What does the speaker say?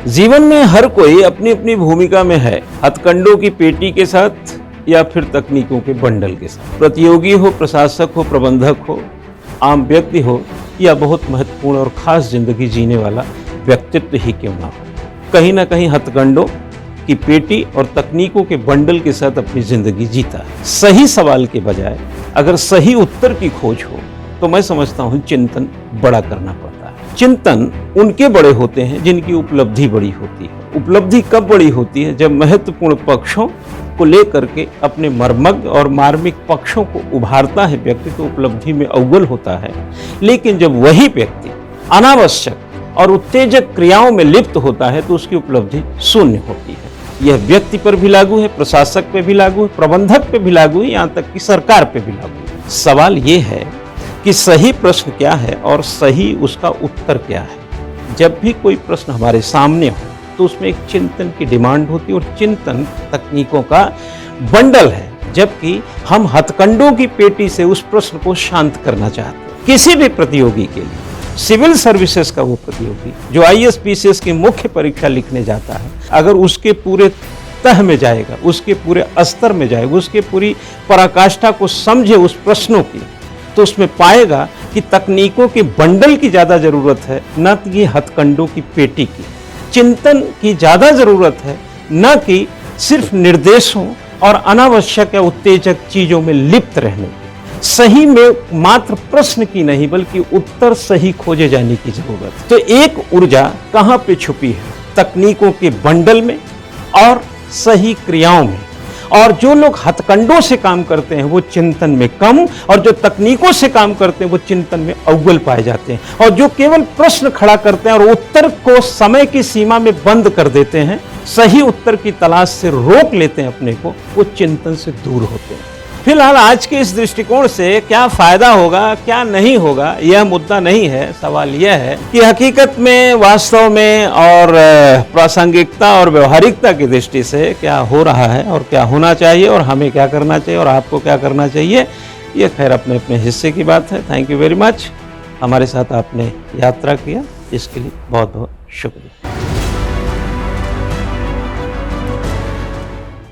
जीवन में हर कोई अपनी अपनी भूमिका में है, हथकंडों की पेटी के साथ या फिर तकनीकों के बंडल के साथ। प्रतियोगी हो, प्रशासक हो, प्रबंधक हो, आम व्यक्ति हो या बहुत महत्वपूर्ण और खास जिंदगी जीने वाला व्यक्तित्व ही क्यों ना हो, कहीं ना कहीं हथकंडों की पेटी और तकनीकों के बंडल के साथ अपनी जिंदगी जीता है। सही सवाल के बजाय अगर सही उत्तर की खोज हो तो मैं समझता हूँ चिंतन बड़ा करना पड़ता है। चिंतन उनके बड़े होते हैं जिनकी उपलब्धि बड़ी होती है। उपलब्धि कब बड़ी होती है? जब महत्वपूर्ण पक्षों को लेकर के अपने मर्मज्ञ और मार्मिक पक्षों को उभारता है व्यक्ति, तो उपलब्धि में अव्वल होता है। लेकिन जब वही व्यक्ति अनावश्यक और उत्तेजक क्रियाओं में लिप्त होता है तो उसकी उपलब्धि शून्य होती है। यह व्यक्ति पर भी लागू है, प्रशासक पे भी लागू है, प्रबंधक पे भी लागू है, यहाँ तक कि सरकार पे भी लागू है। सवाल ये है कि सही प्रश्न क्या है और सही उसका उत्तर क्या है। जब भी कोई प्रश्न हमारे सामने हो तो उसमें एक चिंतन की डिमांड होती है और चिंतन तकनीकों का बंडल है, जबकि हम हथकंडों की पेटी से उस प्रश्न को शांत करना चाहते हैं। किसी भी प्रतियोगी के लिए, सिविल सर्विसेज का वो प्रतियोगी जो IAS PCS की मुख्य परीक्षा लिखने जाता है, अगर उसके पूरे तह में जाएगा, उसके पूरे स्तर में जाएगा, उसके पूरी पराकाष्ठा को समझे उस प्रश्नों की, तो उसमें पाएगा कि तकनीकों के बंडल की ज़्यादा ज़रूरत है, न कि हथकंडों की पेटी की। चिंतन की ज़्यादा ज़रूरत है, न कि सिर्फ निर्देशों और अनावश्यक या उत्तेजक चीज़ों में लिप्त रहने की। सही में मात्र प्रश्न की नहीं बल्कि उत्तर सही खोजे जाने की ज़रूरत है। तो एक ऊर्जा कहाँ पे छुपी है? तकनीकों के बंडल में और सही क्रियाओं में। और जो लोग हथकंडों से काम करते हैं वो चिंतन में कम, और जो तकनीकों से काम करते हैं वो चिंतन में अव्वल पाए जाते हैं। और जो केवल प्रश्न खड़ा करते हैं और उत्तर को समय की सीमा में बंद कर देते हैं, सही उत्तर की तलाश से रोक लेते हैं अपने को, वो चिंतन से दूर होते हैं। फिलहाल आज के इस दृष्टिकोण से क्या फायदा होगा, क्या नहीं होगा, यह मुद्दा नहीं है। सवाल यह है कि हकीकत में, वास्तव में और प्रासंगिकता और व्यवहारिकता की दृष्टि से क्या हो रहा है और क्या होना चाहिए और हमें क्या करना चाहिए और आपको क्या करना चाहिए, ये खैर अपने अपने हिस्से की बात है। Thank you very much. हमारे साथ आपने यात्रा किया, इसके लिए बहुत बहुत शुक्रिया।